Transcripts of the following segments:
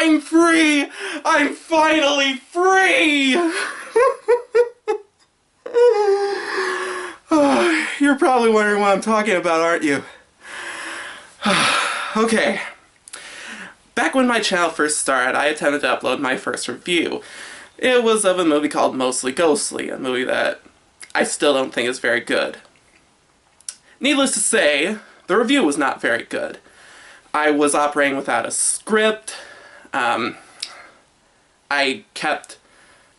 I'm free! I'm finally free! You're probably wondering what I'm talking about, aren't you? Okay. Back when my channel first started, I attempted to upload my first review. It was of a movie called Mostly Ghostly, a movie that I still don't think is very good. Needless to say, the review was not very good. I was operating without a script. I kept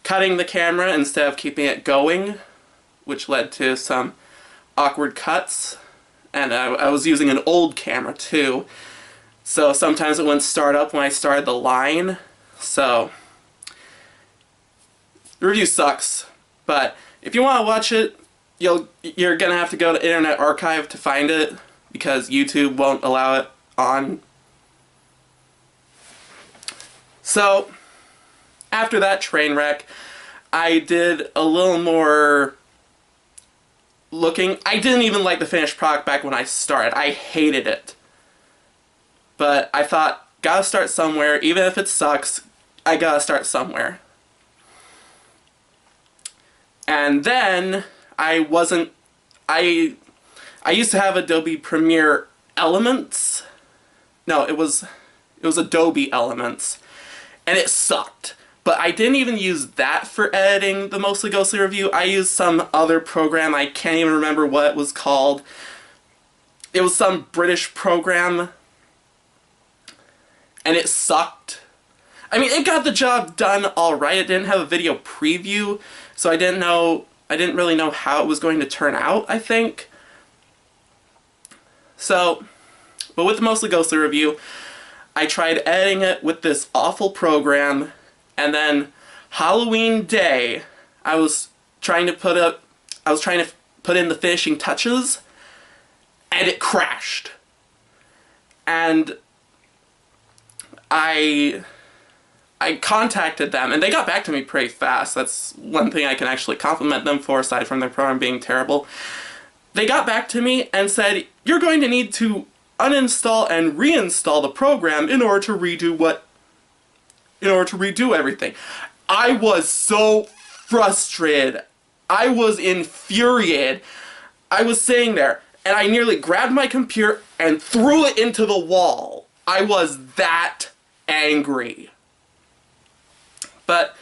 cutting the camera instead of keeping it going, which led to some awkward cuts. And I was using an old camera too, so sometimes it wouldn't start up when I started the line. So the review sucks, but if you want to watch it, you're gonna have to go to Internet Archive to find it, because YouTube won't allow it on. So after that train wreck, I did a little more looking. I didn't even like the finished product back when I started. I hated it. But I thought, gotta start somewhere. Even if it sucks, I gotta start somewhere. And then I used to have Adobe Premiere Elements. No, it was Adobe Elements. And it sucked. But I didn't even use that for editing the Mostly Ghostly review. I used some other program. I can't even remember what it was called. It was some British program. And it sucked. I mean, it got the job done alright. It didn't have a video preview, so I didn't really know how it was going to turn out, I think. So, but with the Mostly Ghostly review, I tried editing it with this awful program. And then Halloween Day, I was trying to put in the finishing touches, and it crashed. And I contacted them, and they got back to me pretty fast. That's one thing I can actually compliment them for, aside from their program being terrible. They got back to me and said, you're going to need to uninstall and reinstall the program in order to redo everything. I was so frustrated. I was infuriated. I was sitting there, and I nearly grabbed my computer and threw it into the wall. I was that angry. But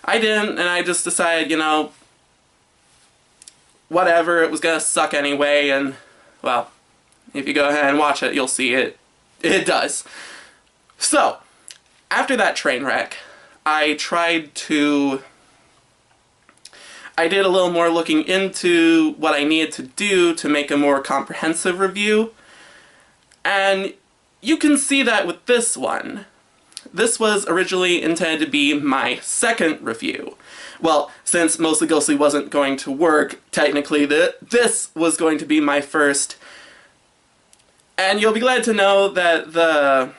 I didn't, and I just decided, you know, whatever, it was gonna suck anyway, and, well, if you go ahead and watch it, you'll see it. It does. So, after that train wreck, I did a little more looking into what I needed to do to make a more comprehensive review. And you can see that with this one. This was originally intended to be my second review. Well, since Mostly Ghostly wasn't going to work, technically this was going to be my first. And you'll be glad to know that the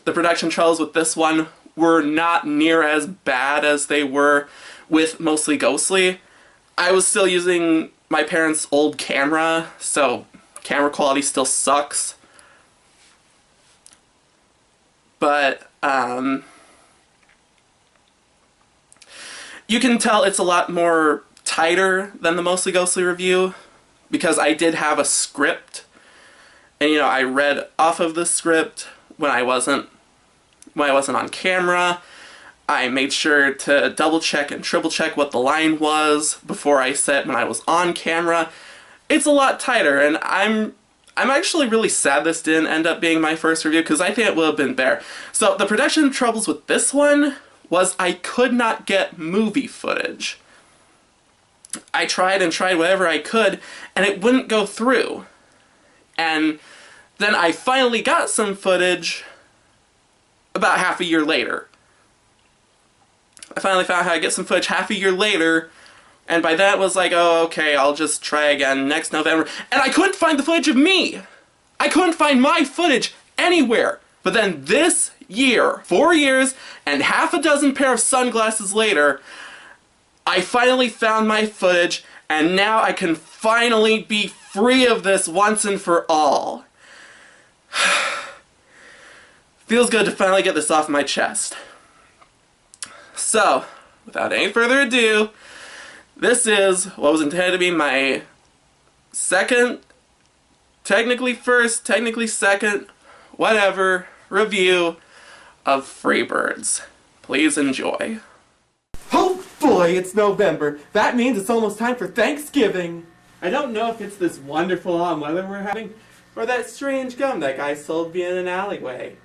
production troubles with this one were not near as bad as they were with Mostly Ghostly. I was still using my parents' old camera, so camera quality still sucks. But, you can tell it's a lot more tighter than the Mostly Ghostly review, because I did have a script, and, you know, I read off of the script when I wasn't on camera. I made sure to double check and triple check what the line was before I said when I was on camera. It's a lot tighter, and I'm actually really sad this didn't end up being my first review, because I think it would have been better. So the production troubles with this one was I could not get movie footage. I tried and tried whatever I could, and it wouldn't go through. And then I finally got some footage about half a year later. I finally found how to get some footage half a year later, and by that was like, oh, okay, I'll just try again next November. And I couldn't find the footage of me! I couldn't find my footage anywhere! But then this year, 4 years and half a dozen pair of sunglasses later, I finally found my footage, and now I can finally be free of this once and for all. Feels good to finally get this off my chest. So, without any further ado, this is what was intended to be my second, technically first, technically second, whatever, review of Freebirds. Please enjoy. Oh boy, it's November. That means it's almost time for Thanksgiving. I don't know if it's this wonderful autumn weather we're having, or that strange gum that guy sold me in an alleyway.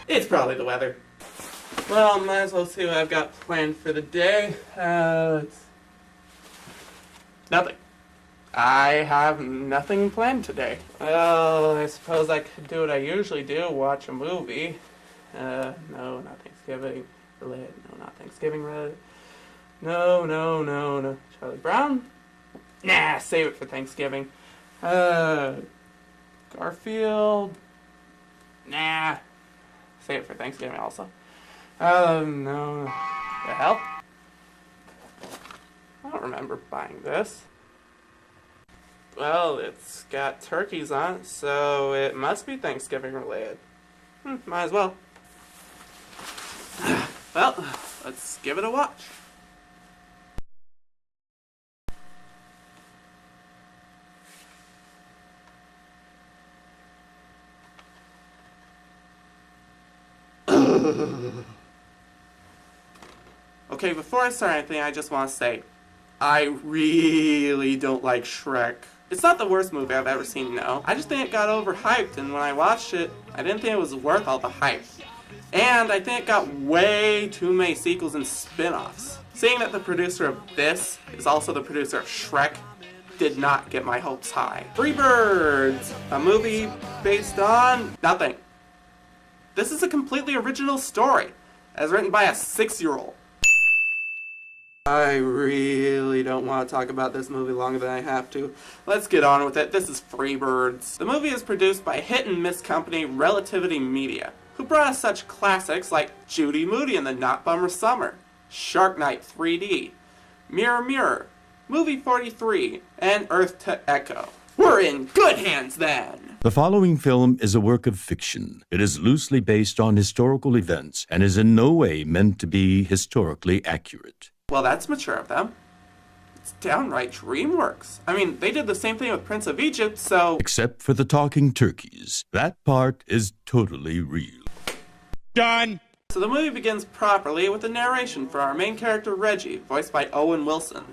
It's probably the weather. Well, might as well see what I've got planned for the day. Nothing. I have nothing planned today. Well, I suppose I could do what I usually do, watch a movie. No, not Thanksgiving related. No, not Thanksgiving related. No. Charlie Brown? Nah, save it for Thanksgiving. Garfield? Nah. Save it for Thanksgiving also. No. The hell? I don't remember buying this. Well, it's got turkeys on it, so it must be Thanksgiving related. Might as well. Well, let's give it a watch. Okay, before I start anything, I just want to say, I really don't like Shrek. It's not the worst movie I've ever seen, no. I just think it got overhyped, and when I watched it, I didn't think it was worth all the hype. And I think it got way too many sequels and spin-offs. Seeing that the producer of this is also the producer of Shrek did not get my hopes high. Freebirds! A movie based on nothing. This is a completely original story, as written by a 6-year-old. I really don't want to talk about this movie longer than I have to. Let's get on with it. This is Freebirds. The movie is produced by hit and miss company Relativity Media, who brought us such classics like Judy Moody and the Not Bummer Summer, Shark Night 3D, Mirror Mirror, Movie 43, and Earth to Echo. We're in good hands then! The following film is a work of fiction. It is loosely based on historical events and is in no way meant to be historically accurate. Well, that's mature of them. It's downright DreamWorks. I mean, they did the same thing with Prince of Egypt, so... Except for the talking turkeys. That part is totally real. Done! So the movie begins properly with a narration for our main character Reggie, voiced by Owen Wilson,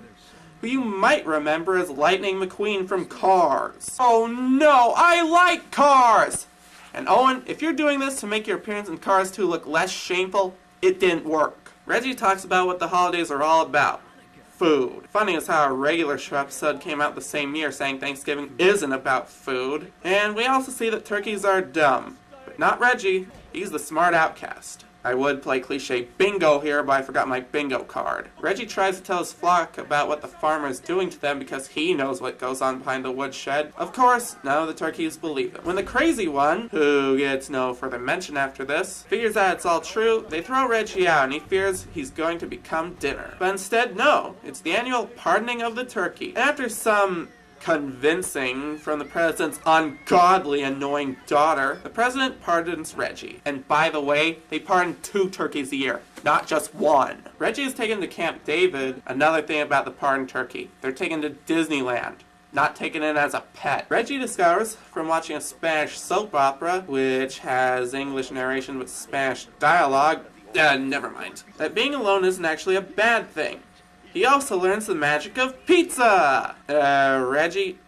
who you might remember as Lightning McQueen from Cars. Oh no, I like Cars! And Owen, if you're doing this to make your appearance in Cars 2 look less shameful, it didn't work. Reggie talks about what the holidays are all about. Food. Funny is how a regular show episode came out the same year saying Thanksgiving isn't about food. And we also see that turkeys are dumb. But not Reggie. He's the smart outcast. I would play cliche bingo here, but I forgot my bingo card. Reggie tries to tell his flock about what the farmer is doing to them because he knows what goes on behind the woodshed. Of course, none of the turkeys believe him. When the crazy one, who gets no further mention after this, figures out it's all true, they throw Reggie out and he fears he's going to become dinner. But instead, no. It's the annual pardoning of the turkey. And after some convincing from the president's ungodly annoying daughter, the president pardons Reggie. And by the way, they pardon 2 turkeys a year, not just 1. Reggie is taken to Camp David. Another thing about the pardoned turkey, they're taken to Disneyland, not taken in as a pet. Reggie discovers from watching a Spanish soap opera, which has English narration with Spanish dialogue, never mind, that being alone isn't actually a bad thing. He also learns the magic of pizza! Reggie,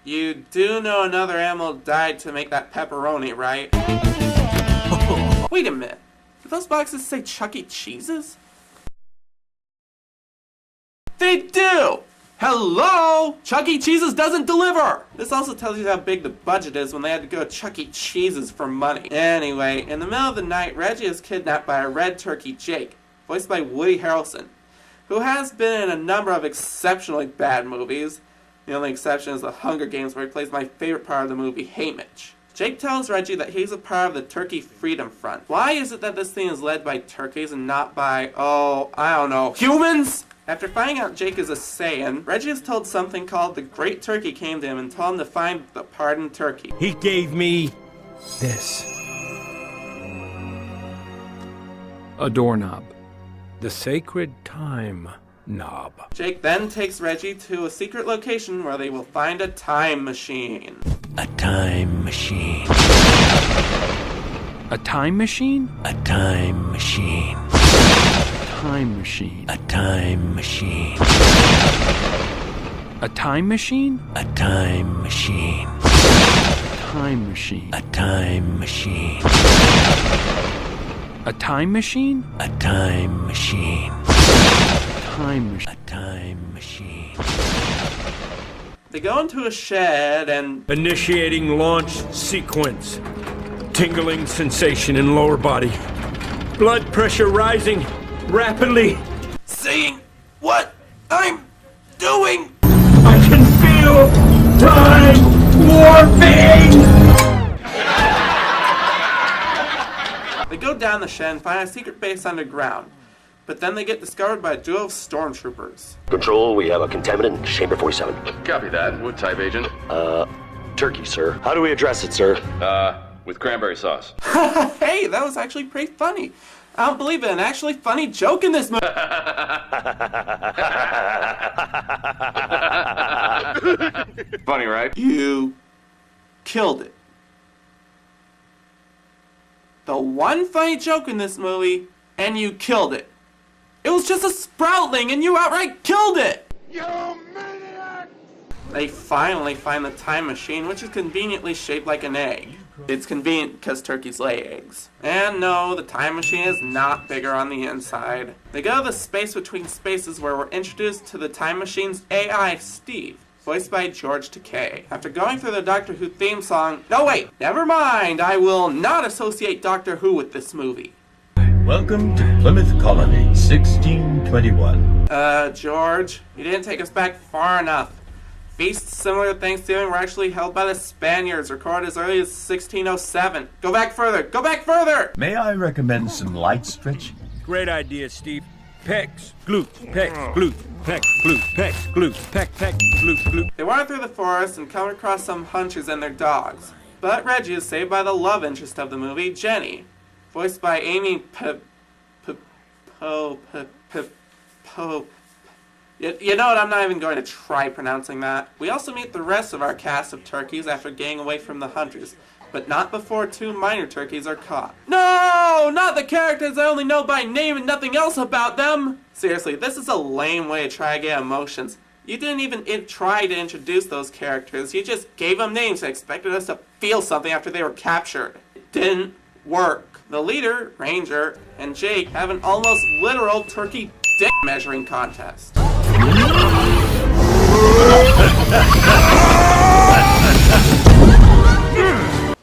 you do know another animal died to make that pepperoni, right? Wait a minute. Do those boxes say Chuck E. Cheese's? They do! Hello! Chuck E. Cheese's doesn't deliver! This also tells you how big the budget is when they had to go to Chuck E. Cheese's for money. Anyway, in the middle of the night, Reggie is kidnapped by a red turkey, Jake, voiced by Woody Harrelson, who has been in a number of exceptionally bad movies. The only exception is The Hunger Games, where he plays my favorite part of the movie, Haymitch. Jake tells Reggie that he's a part of the Turkey Freedom Front. Why is it that this thing is led by turkeys and not by, I don't know, humans? After finding out Jake is a Saiyan, Reggie is told something called the Great Turkey came to him and told him to find the pardoned turkey. He gave me this. A doorknob. The sacred time knob. Jake then takes Reggie to a secret location where they will find a time machine. A time machine. A time machine? A time machine. Time machine. A time machine. A time machine? A time machine. Time machine. A time machine. A time machine? A time machine. Time machine. A time machine. They go into a shed and... Initiating launch sequence. Tingling sensation in lower body. Blood pressure rising rapidly. Seeing what I'm doing! I can feel time warping! They go down the shed and find a secret base underground. But then they get discovered by a duo of stormtroopers. Control, we have a contaminant in chamber 47. Copy that. What type, Agent? Turkey, sir. How do we address it, sir? With cranberry sauce. Hey, that was actually pretty funny. I don't believe it, an actually funny joke in this movie. Funny, right? You killed it. The one funny joke in this movie, and you killed it. It was just a sproutling, and you outright killed it! You maniac! They finally find the time machine, which is conveniently shaped like an egg. It's convenient because turkeys lay eggs. And no, the time machine is not bigger on the inside. They go to the space between spaces where we're introduced to the time machine's AI, Steve, voiced by George Takei. After going through the Doctor Who theme song... No, wait! Never mind! I will not associate Doctor Who with this movie. Welcome to Plymouth Colony, 1621. George, you didn't take us back far enough. Feasts similar to Thanksgiving were actually held by the Spaniards, recorded as early as 1607. Go back further! Go back further! May I recommend some light stretching? Great idea, Steve. Pecs, glutes, pecs, glutes, pecs, glutes, pecs, glutes, pecs, glutes, glutes. They wander through the forest and come across some hunters and their dogs. But Reggie is saved by the love interest of the movie, Jenny, voiced by Amy Pope. You know what, I'm not even going to try pronouncing that. We also meet the rest of our cast of turkeys after getting away from the hunters, but not before two minor turkeys are caught. No! Not the characters I only know by name and nothing else about them! Seriously, this is a lame way to try to get emotions. You didn't even try to introduce those characters, you just gave them names and expected us to feel something after they were captured. It didn't work. The leader, Ranger, and Jake have an almost literal turkey dick measuring contest.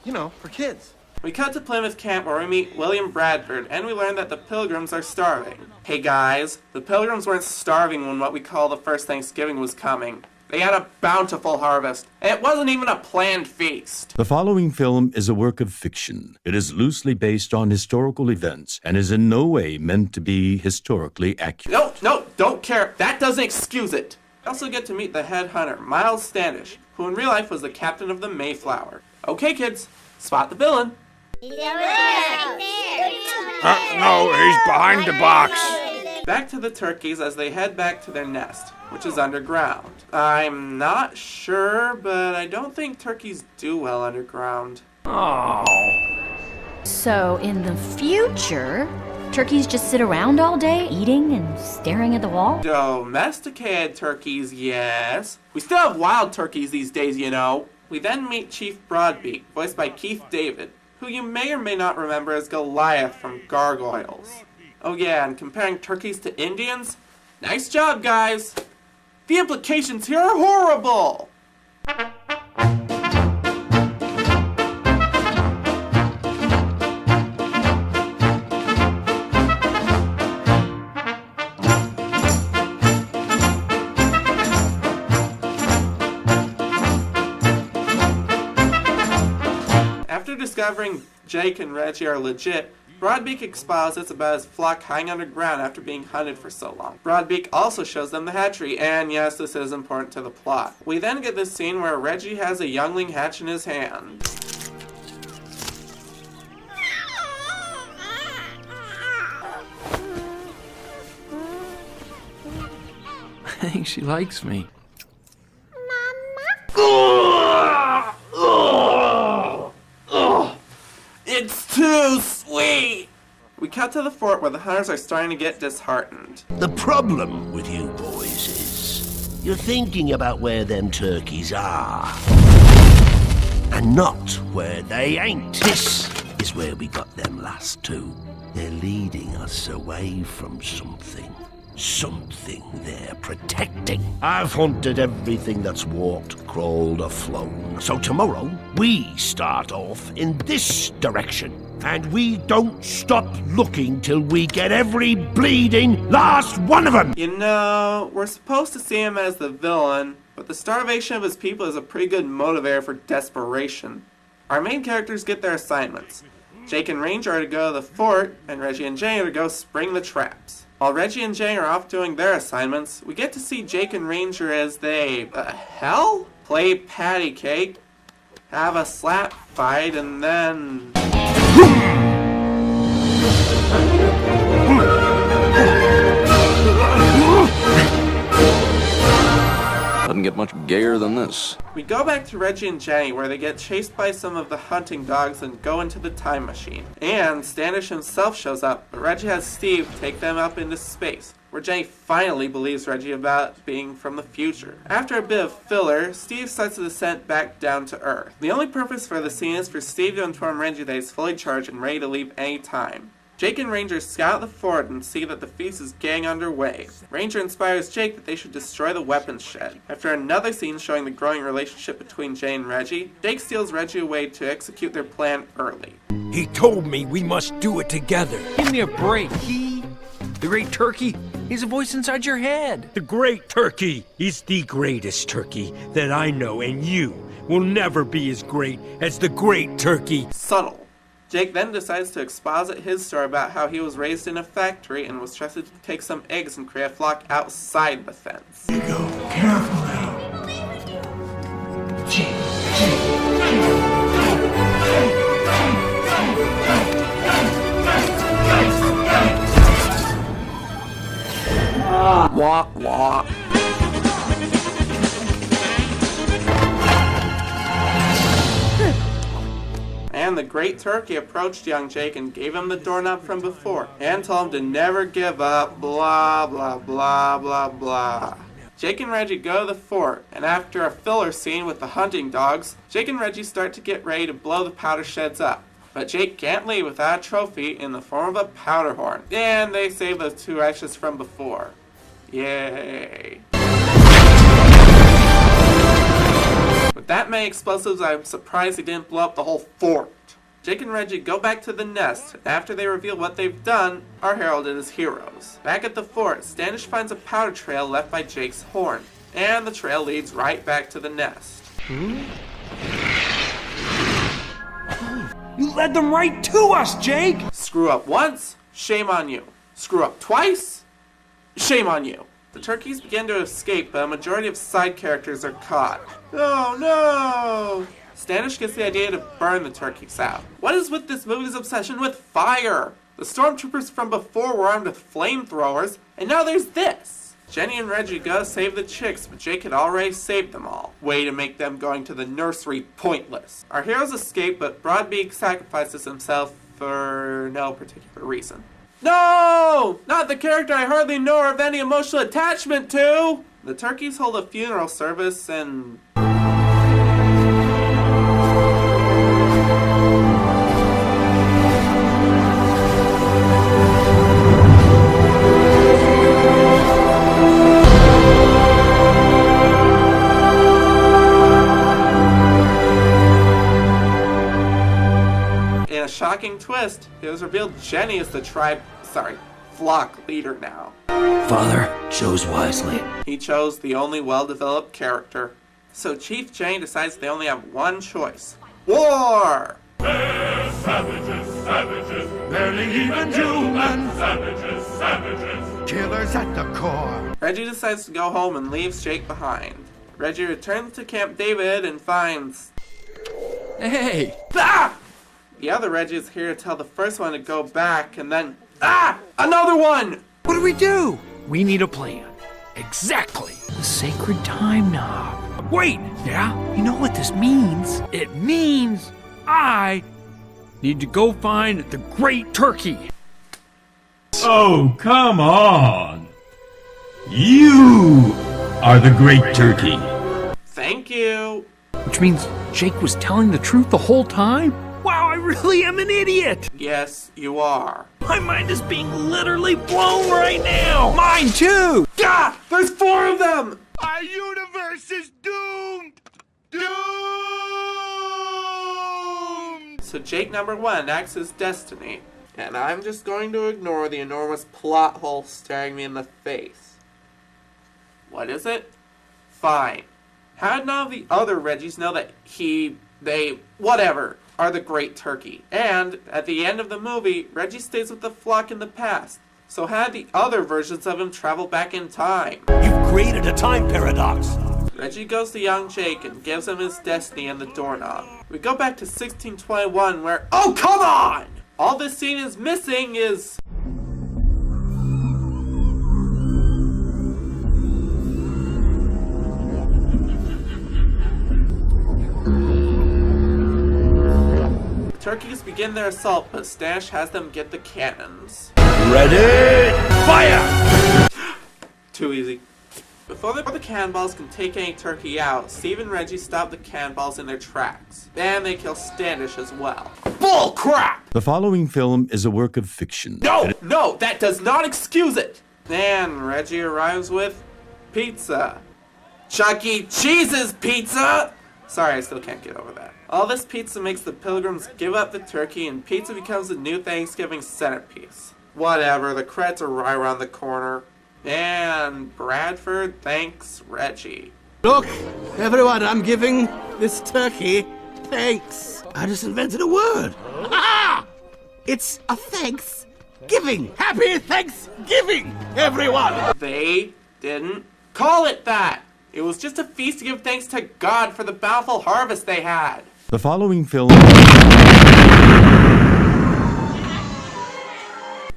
You know, for kids. We cut to Plymouth Camp where we meet William Bradford, and we learn that the Pilgrims are starving. Hey guys, the Pilgrims weren't starving when what we call the first Thanksgiving was coming. They had a bountiful harvest, and it wasn't even a planned feast. The following film is a work of fiction. It is loosely based on historical events and is in no way meant to be historically accurate. No, don't care. That doesn't excuse it. We also get to meet the head hunter, Miles Standish, who in real life was the captain of the Mayflower. Okay, kids, spot the villain. No, he's behind the box. Back to the turkeys as they head back to their nest, which is underground. I'm not sure, but I don't think turkeys do well underground. Oh. So, in the future, turkeys just sit around all day, eating and staring at the wall? Domesticated turkeys, yes. We still have wild turkeys these days, you know. We then meet Chief Broadbeak, voiced by Keith David, who you may or may not remember as Goliath from Gargoyles. Oh yeah, and comparing turkeys to Indians? Nice job, guys! The implications here are horrible! After discovering Jake and Reggie are legit, Broadbeak exposits about his flock hiding underground after being hunted for so long. Broadbeak also shows them the hatchery, and yes, this is important to the plot. We then get this scene where Reggie has a youngling hatch in his hand. I think she likes me. It's too sweet! We cut to the fort where the hunters are starting to get disheartened. The problem with you boys is you're thinking about where them turkeys are and not where they ain't. This is where we got them last two. They're leading us away from something. Something they're protecting. I've hunted everything that's walked, crawled, or flown. So tomorrow, we start off in this direction. And we don't stop looking till we get every bleeding last one of them! You know, we're supposed to see him as the villain, but the starvation of his people is a pretty good motivator for desperation. Our main characters get their assignments. Jake and Ranger are to go to the fort, and Reggie and Jay are to go spring the traps. While Reggie and Jay are off doing their assignments, we get to see Jake and Ranger as they, play patty cake, have a slap fight, and then... Doesn't get much gayer than this. We go back to Reggie and Jenny, where they get chased by some of the hunting dogs and go into the time machine. And Standish himself shows up, but Reggie has Steve take them up into space, where Jenny finally believes Reggie about being from the future. After a bit of filler, Steve starts the descent back down to Earth. The only purpose for the scene is for Steve to inform Reggie that he's fully charged and ready to leave any time. Jake and Ranger scout the fort and see that the feast is getting underway. Ranger inspires Jake that they should destroy the weapons shed. After another scene showing the growing relationship between Jay and Reggie, Jake steals Reggie away to execute their plan early. He told me we must do it together. Give me a break. The great turkey, he's a voice inside your head. The great turkey is the greatest turkey that I know, and you will never be as great as the great turkey. Subtle. Jake then decides to exposit his story about how he was raised in a factory and was trusted to take some eggs and create a flock outside the fence. You go carefully. Jake. Walk, walk. And the great turkey approached young Jake and gave him the doorknob from before, and told him to never give up, blah, blah, blah, blah, blah. Jake and Reggie go to the fort, and after a filler scene with the hunting dogs, Jake and Reggie start to get ready to blow the powder sheds up. But Jake can't leave without a trophy in the form of a powder horn, and they save those two ashes from before. Yay. With that many explosives, I'm surprised they didn't blow up the whole fort. Jake and Reggie go back to the nest, and after they reveal what they've done, are heralded as heroes. Back at the fort, Standish finds a powder trail left by Jake's horn, and the trail leads right back to the nest. You led them right to us, Jake! Screw up once, shame on you. Screw up twice, shame on you. The turkeys begin to escape, but a majority of side characters are caught. Oh no! Standish gets the idea to burn the turkeys out. What is with this movie's obsession with fire? The stormtroopers from before were armed with flamethrowers, and now there's this! Jenny and Reggie go save the chicks, but Jake had already saved them all. Way to make them going to the nursery pointless. Our heroes escape, but Broadbeak sacrifices himself for no particular reason. No! Not the character I hardly know or have any emotional attachment to! The turkeys hold a funeral service and... In a shocking twist, it was revealed Jenny is the flock leader now. Father chose wisely. He chose the only well-developed character. So Chief Jane decides they only have one choice. War! They're savages. Savages, barely even human. Savages, savages, killers at the core. Reggie decides to go home and leaves Jake behind. Reggie returns to Camp David and finds... Hey! Ah! The other Reggie is here to tell the first one to go back, and then... Ah! Another one! What do we do? We need a plan. Exactly. The sacred time knob. Wait! Yeah? You know what this means? It means I need to go find the Great Turkey. Oh, come on. You are the Great Turkey. Thank you. Which means Jake was telling the truth the whole time? Wow, I really am an idiot! Yes, you are. My mind is being literally blown right now! Mine too! Ah! There's 4 of them! Our universe is doomed! Doomed! So Jake number 1 acts his destiny, and I'm just going to ignore the enormous plot hole staring me in the face. What is it? Fine. How did none of the other Reggies know that whatever, are the Great Turkey? And, at the end of the movie, Reggie stays with the flock in the past. So how did the other versions of him travel back in time? You've created a time paradox. Reggie goes to young Jake and gives him his destiny and the doorknob. We go back to 1621 where... Oh, come on! All this scene is missing is... Turkeys begin their assault, but Stash has them get the cannons. Ready? Fire! Too easy. Before the cannonballs can take any turkey out, Steve and Reggie stop the cannonballs in their tracks. And they kill Standish as well. Bull crap! The following film is a work of fiction. No, that does not excuse it! And Reggie arrives with pizza. Chuck E. Cheese's pizza! Sorry, I still can't get over that. All this pizza makes the Pilgrims give up the turkey, and pizza becomes the new Thanksgiving centerpiece. Whatever, the credits are right around the corner. And Bradford thanks Reggie. Look, everyone, I'm giving this turkey thanks. I just invented a word. Ah! It's a thanksgiving. Happy Thanksgiving, everyone! They didn't call it that. It was just a feast to give thanks to God for the bountiful harvest they had. The following film...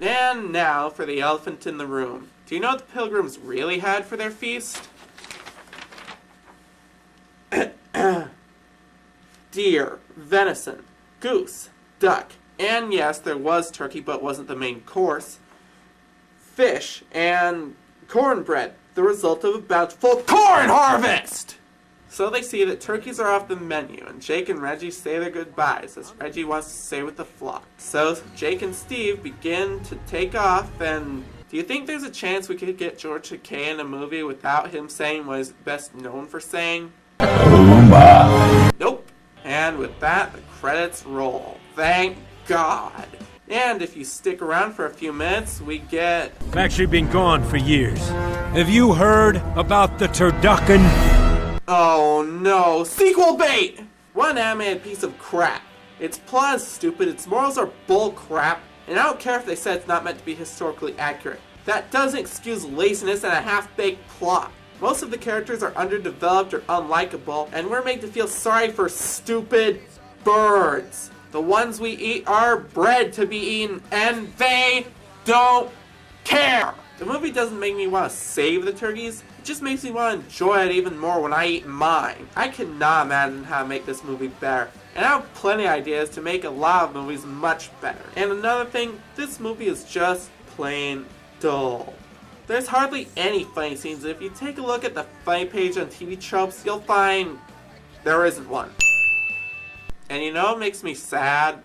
And now for the elephant in the room. Do you know what the Pilgrims really had for their feast? Deer, venison, goose, duck, and yes, there was turkey, but it wasn't the main course. Fish and cornbread, the result of a bountiful corn harvest! So they see that turkeys are off the menu, and Jake and Reggie say their goodbyes, as Reggie wants to stay with the flock. So Jake and Steve begin to take off, and do you think there's a chance we could get George Takei in a movie without him saying what he's best known for saying? Oh my. Nope. And with that, the credits roll. Thank God. And if you stick around for a few minutes, we get... I've actually been gone for years. Have you heard about the turducken? Oh no, sequel bait! One animated piece of crap. Its plot is stupid, its morals are bull crap, and I don't care if they said it's not meant to be historically accurate. That doesn't excuse laziness and a half-baked plot. Most of the characters are underdeveloped or unlikable, and we're made to feel sorry for stupid birds. The ones we eat are bred to be eaten, and they don't care. The movie doesn't make me want to save the turkeys, it just makes me want to enjoy it even more when I eat mine. I cannot imagine how to make this movie better, and I have plenty of ideas to make a lot of movies much better. And another thing, this movie is just plain dull. There's hardly any funny scenes, and if you take a look at the funny page on TV Tropes, you'll find there isn't one. And you know what makes me sad?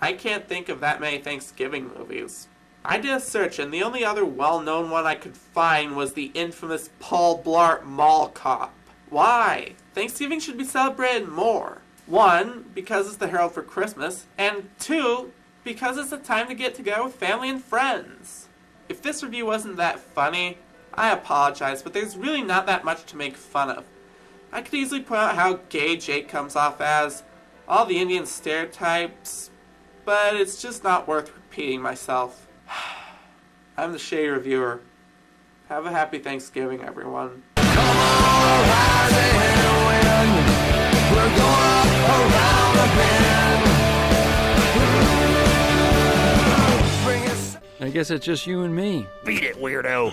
I can't think of that many Thanksgiving movies. I did a search, and the only other well-known one I could find was the infamous Paul Blart Mall Cop. Why? Thanksgiving should be celebrated more. 1, because it's the herald for Christmas, and 2, because it's a time to get together with family and friends. If this review wasn't that funny, I apologize, but there's really not that much to make fun of. I could easily point out how gay Jake comes off as, all the Indian stereotypes, but it's just not worth repeating myself. I'm the Shady Reviewer. Have a happy Thanksgiving, everyone. I guess it's just you and me. Beat it, weirdo!